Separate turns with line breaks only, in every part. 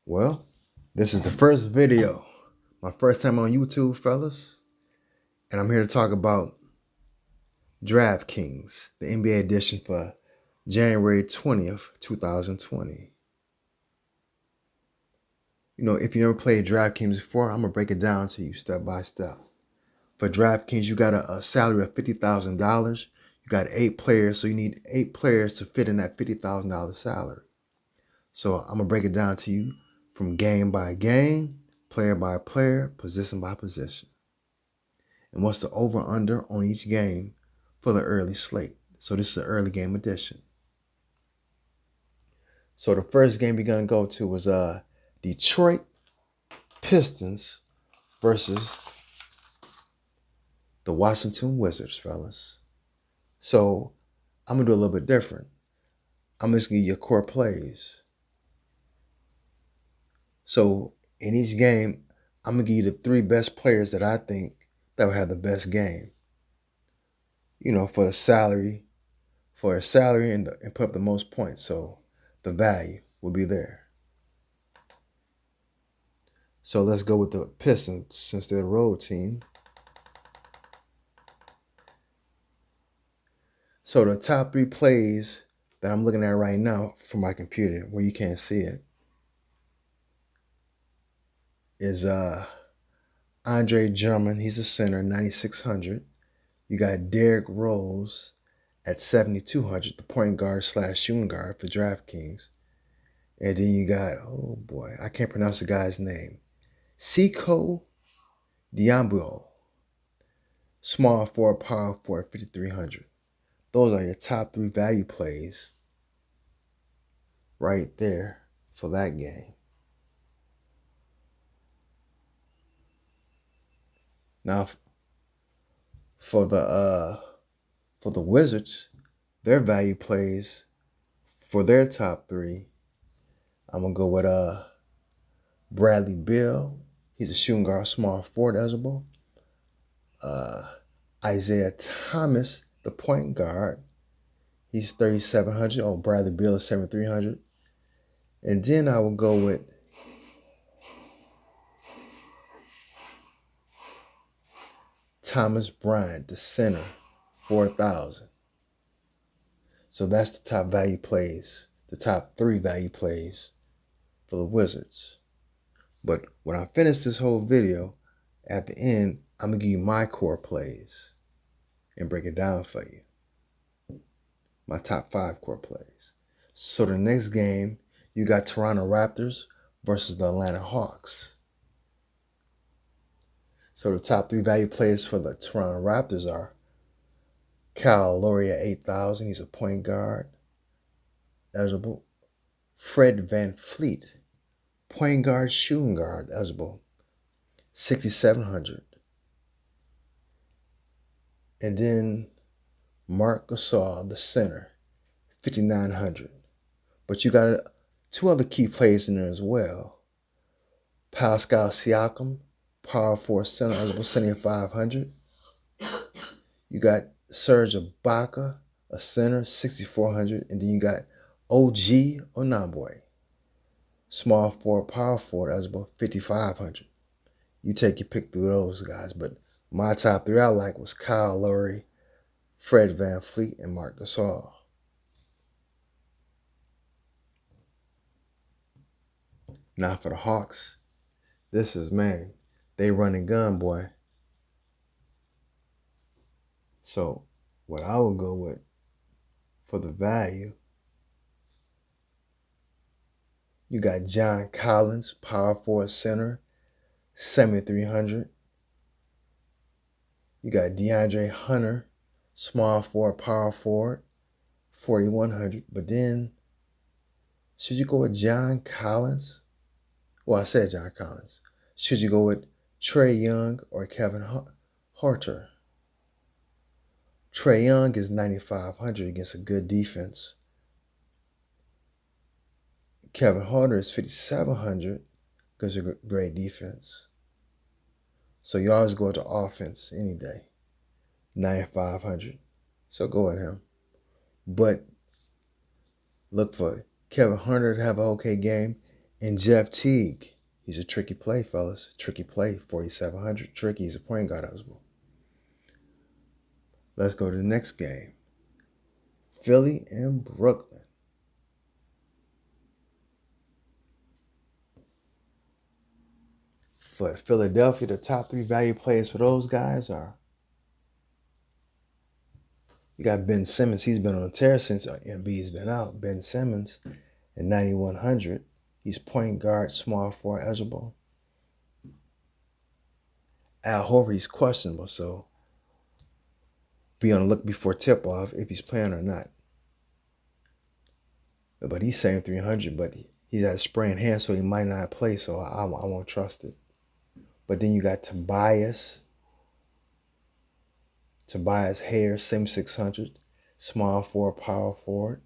Well, this is the first video, my first time on YouTube, fellas, and I'm here to talk about DraftKings, the NBA edition for January 20th, 2020. If you never played DraftKings before, I'm going to break it down to you step by step. For DraftKings, you got a salary of $50,000. You got 8 players, so you need 8 players to fit in that $50,000 salary. So I'm going to break it down to you from game by game, player by player, position by position. And what's the over-under on each game for the early slate. So this is the early game edition. So the first game we're going to go to was Detroit Pistons versus the Washington Wizards, fellas. So I'm going to do a little bit different. I'm just going to give you core plays. So in each game, I'm going to give you the 3 best players that I think that will have the best game. For a salary and put up the most points. So the value will be there. So let's go with the Pistons since they're a road team. So the top 3 plays that I'm looking at right now from my computer, where you can't see it, is Andre Drummond. He's a center, 9,600. You got Derrick Rose at 7,200, the point guard / shooting guard for DraftKings. And then you got, oh boy, I can't pronounce the guy's name. Sekou Diambo, small forward, power forward, 5,300. Those are your top 3 value plays right there for that game. Now, for the Wizards, their value plays for their top 3, I'm gonna go with Bradley Beal. He's a shooting guard, small forward eligible. Isaiah Thomas, the point guard. He's 3,700. Oh, Bradley Beal is 7,300. And then I will go with Thomas Bryant, the center, 4,000. So that's the top value plays, the top 3 value plays for the Wizards. But when I finish this whole video, at the end, I'm going to give you my core plays and break it down for you. My top 5 core plays. So the next game, you got Toronto Raptors versus the Atlanta Hawks. So the top 3 value plays for the Toronto Raptors are Kyle Lowry at 8,000. He's a point guard eligible. Fred VanVleet, point guard, shooting guard eligible, 6,700. And then Marc Gasol, the center, 5,900. But you got 2 other key plays in there as well. Pascal Siakam, power forward center eligible, 7,500. You got Serge Ibaka, a center, 6,400. And then you got OG Anunoby, small forward, power forward eligible, 5,500. You take your pick through those guys. But my top 3 I like was Kyle Lowry, Fred VanVleet, and Marc Gasol. Now for the Hawks, this is, man, they run and gun, boy. So what I would go with for the value, you got John Collins, power forward center, 7,300. You got DeAndre Hunter, small forward, power forward, 4,100. But then, should you go with John Collins? Well, I said John Collins. Should you go with Trae Young or Kevin Huerter? Trae Young is 9,500 against a good defense. Kevin Huerter is 5,700 because of great defense. So you always go with the offense any day, 9,500. So go with him. But look for Kevin Huerter to have an okay game And Jeff Teague, he's a tricky play, fellas. Tricky play, 4,700. Tricky, he's a point guard eligible. Let's go to the next game. Philly and Brooklyn. For Philadelphia, the top 3 value plays for those guys are, you got Ben Simmons. He's been on a tear since Embiid's been out. Ben Simmons at 9,100. He's point guard, small forward eligible. Al Horford, he's questionable, so be on the look before tip-off if he's playing or not. But he's saying 300, but he's had a sprained hand, so he might not play, so I won't trust it. But then you got Tobias Harris, 7,600, small forward, power forward.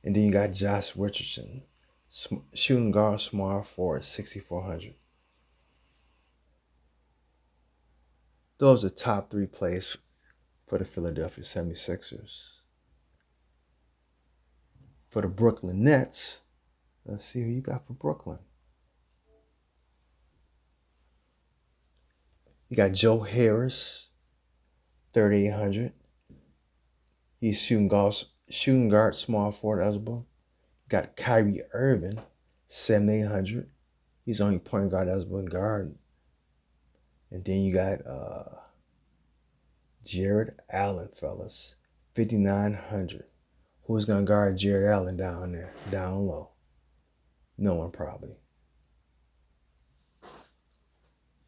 And then you got Josh Richardson, shooting guard, small forward, 6,400. Those are the top 3 plays for the Philadelphia 76ers. For the Brooklyn Nets, let's see who you got for Brooklyn. You got Joe Harris, 3,800. He's shooting guard, small forward eligible. You got Kyrie Irving, 7,800. He's only point guard eligible in guard. And then you got Jared Allen, fellas, 5,900. Who's going to guard Jared Allen down there, down low? No one probably.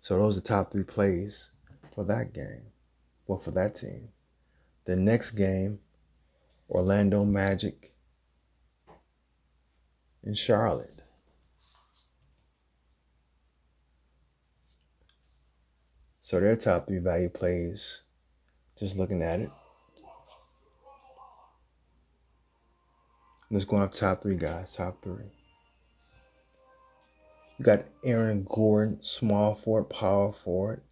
So those are the top 3 plays for that game. Well, for that team. The next game, Orlando Magic and Charlotte. So their top 3 value plays, just looking at it. Let's go up top 3 guys, top 3. You got Aaron Gordon, small forward, power forward,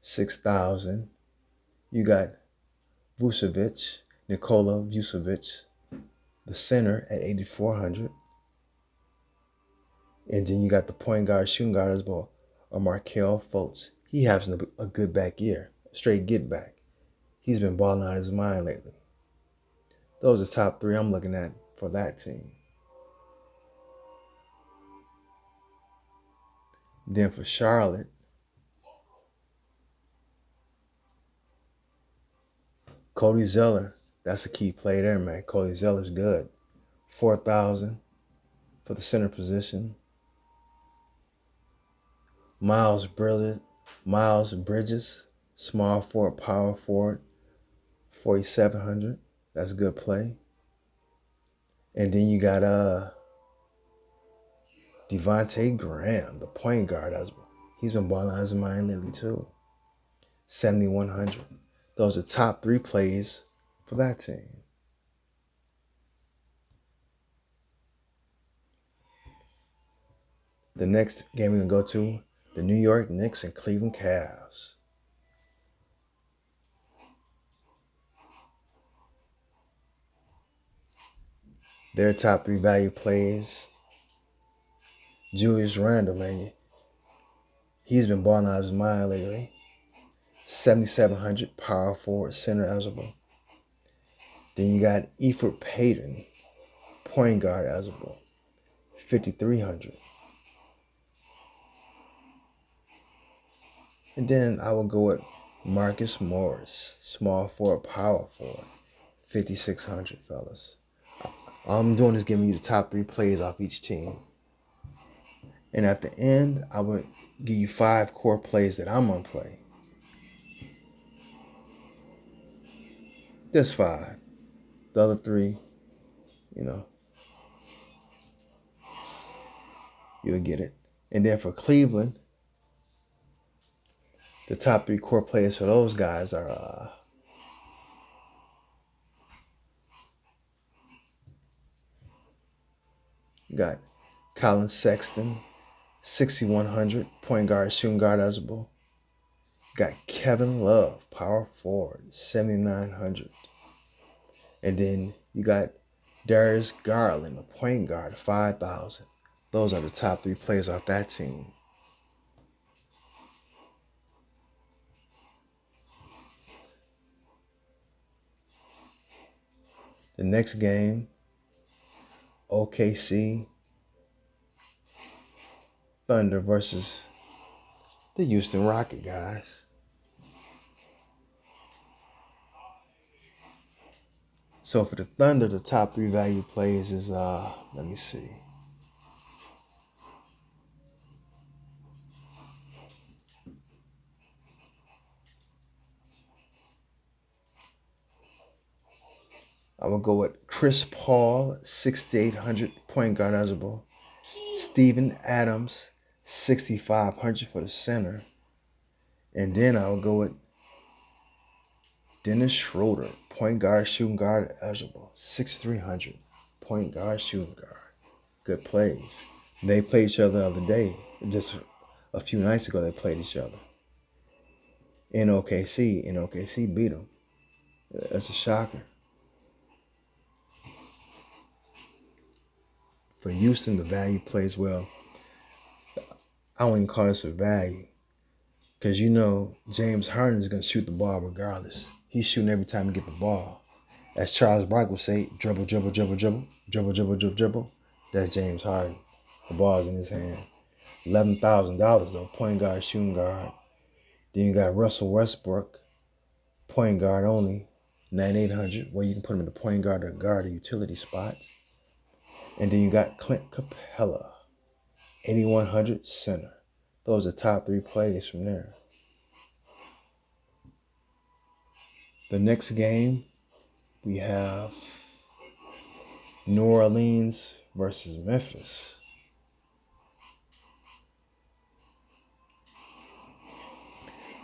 6,000. You got Nikola Vucevic, the center at 8,400. And then you got the point guard, shooting guard as well, Markelle Fultz. He has a good back year, straight get back. He's been balling out of his mind lately. Those are the top 3 I'm looking at for that team. Then for Charlotte, Cody Zeller, that's a key play there, man. Cody Zeller's good. 4,000 for the center position. Miles Bridges, small forward, power forward, 4,700. That's a good play. And then you got Devontae Graham, the point guard. He's been balling out of his mind lately too. 7,100. Those are top 3 plays for that team. The next game we're going to go to, the New York Knicks and Cleveland Cavs. Their top 3 value plays, Julius Randle, man. He's been balling out of his mind lately. 7,700, power forward, center eligible. Then you got Elfrid Payton, point guard eligible, 5,300. And then I will go with Marcus Morris, small forward, power forward, 5,600, fellas. All I'm doing is giving you the top 3 plays off each team. And at the end, I would give you 5 core plays that I'm going to play. Just 5. The other 3, you'll get it. And then for Cleveland, the top 3 core players for those guys are you got Colin Sexton, 6,100, point guard, shooting guard eligible. You got Kevin Love, power forward, 7,900. And then you got Darius Garland, the point guard, 5,000. Those are the top 3 players off that team. The next game, OKC Thunder versus the Houston Rocket, guys. So for the Thunder, the top 3 value plays is, let me see. I'm going to go with Chris Paul, 6,800, point guard eligible. Steven Adams, 6,500 for the center. And then I'll go with Dennis Schroeder, point guard, shooting guard eligible. 6,300, point guard, shooting guard. Good plays. They played each other the other day. Just a few nights ago, they played each other. In OKC, and OKC beat them. That's a shocker. For Houston, the value plays well. I don't even call this a value. Because you know James Harden is going to shoot the ball regardless. He's shooting every time he get the ball. As Charles Barkley would say, dribble, dribble, dribble, dribble, dribble, dribble, dribble, dribble. That's James Harden. The ball's in his hand. $11,000 though, point guard, shooting guard. Then you got Russell Westbrook, point guard only, 9,800, where you can put him in the point guard or guard a utility spot. And then you got Clint Capella, 8,100, center. Those are the top 3 plays from there. The next game, we have New Orleans versus Memphis.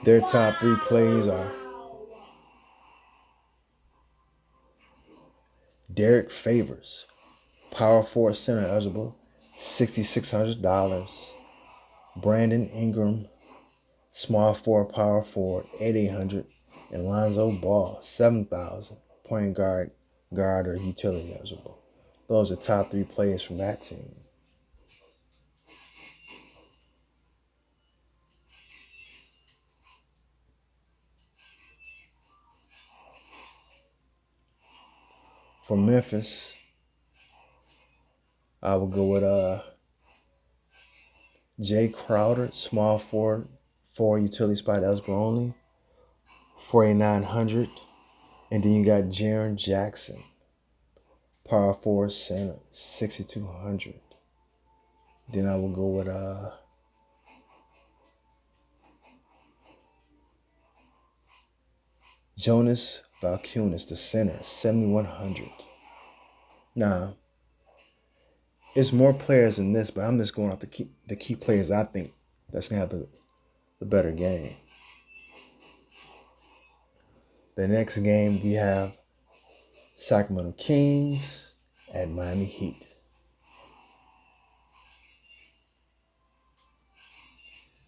Their top 3 plays are Derek Favors, power forward, center eligible, $6,600. Brandon Ingram, small forward, power forward, 8,800. And Lonzo Ball, 7,000. Point guard, guard, or utility eligible. Those are top 3 players from that team. For Memphis, I would go with Jay Crowder, small forward, utility spot eligible only, 4,900. And then you got Jaren Jackson, power forward, center, 6,200. Then I will go with Jonas Valanciunas, the center, 7,100. Now, it's more players than this, but I'm just going off the key players I think that's going to have the better game. The next game, we have Sacramento Kings at Miami Heat.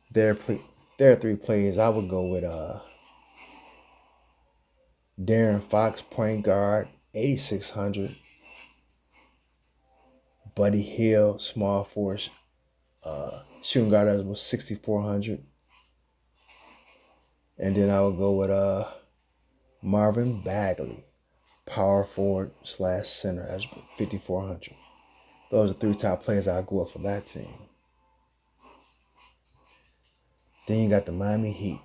There are 3 plays. I would go with Darren Fox, point guard, 8,600. Buddy Hield, small forward, shooting guard, that was 6,400. And then I would go with Marvin Bagley, power forward / center, as 5,400. Those are 3 top players I'll go up for that team. Then you got the Miami Heat.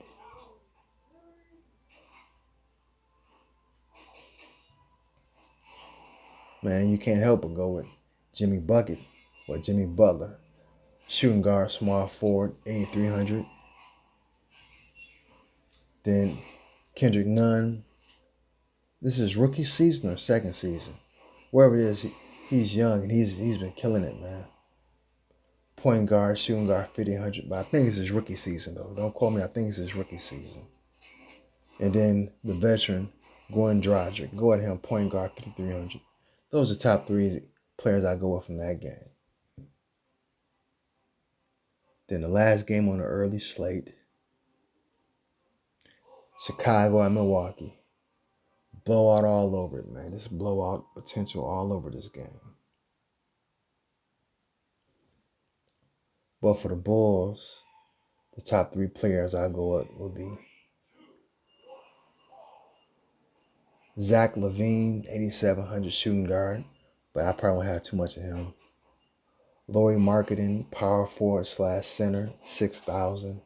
Man, you can't help but go with Jimmy Bucket or Jimmy Butler. Shooting guard, small forward, 8,300. Then Kendrick Nunn. This is rookie season or second season. Wherever it is, he's young and he's been killing it, man. Point guard, shooting guard, 5,800. But I think it's his rookie season, though. Don't quote me. I think it's his rookie season. And then the veteran, Goran Dragic. Go at him, point guard, 5,300. Those are top 3 players I go with from that game. Then the last game on the early slate, Chicago at Milwaukee. blowout all over it, man. This blowout potential all over this game. But for the Bulls, the top 3 players I go up would be Zach LaVine, 8,700 shooting guard, but I probably won't have too much of him. Lauri Markkanen, power forward / center, 6,000.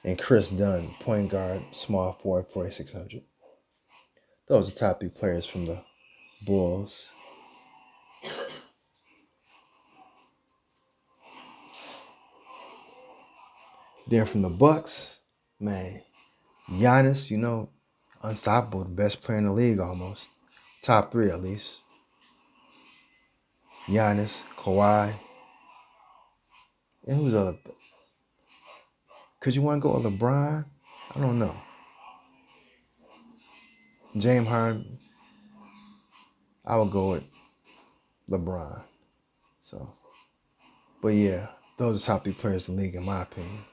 And Chris Dunn, point guard, small forward, 4,600. Those are the top 3 players from the Bulls. Then from the Bucks, man, Giannis, unstoppable, the best player in the league almost. Top 3 at least. Giannis, Kawhi, and who's the other? Could you want to go with LeBron? I don't know. James Harden, I would go with LeBron. But yeah, those are top 3 players in the league in my opinion.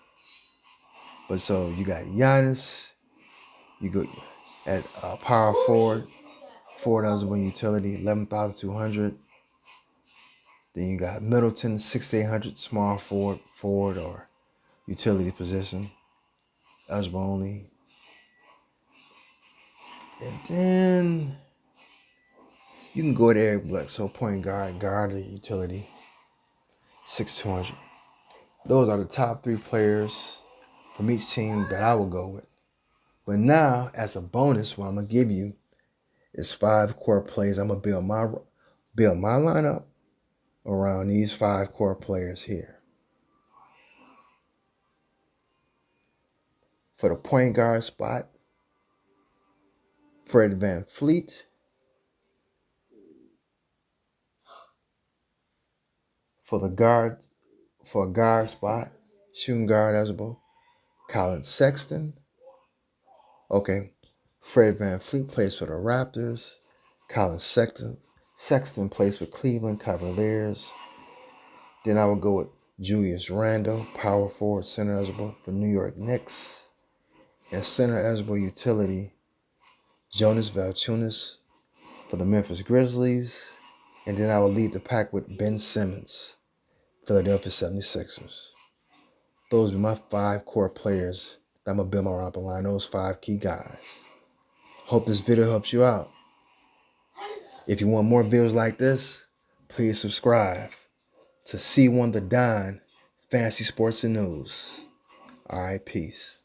But so you got Giannis, you go at power forward, 4,000 utility, 11,200. Then you got Middleton, 6,800, small forward or utility position, eligible only. And then you can go with Eric Bledsoe, point guard or utility, 6,200. Those are the top 3 players from each team that I will go with. But now, as a bonus, what I'm gonna give you is 5 core plays. I'm gonna build my lineup around these 5 core players here. For the point guard spot, Fred VanVleet. For a guard spot, shooting guard eligible, Colin Sexton. Okay, Fred VanVleet plays for the Raptors. Colin Sexton plays for Cleveland Cavaliers. Then I would go with Julius Randle, power forward, center eligible for New York Knicks. And center eligible utility, Jonas Valanciunas for the Memphis Grizzlies. And then I would lead the pack with Ben Simmons, Philadelphia 76ers. Those would be my 5 core players that I'm going to build my lineup around, those 5 key guys. Hope this video helps you out. If you want more videos like this, please subscribe to C1 The Don Fantasy Sports and News. All right, peace.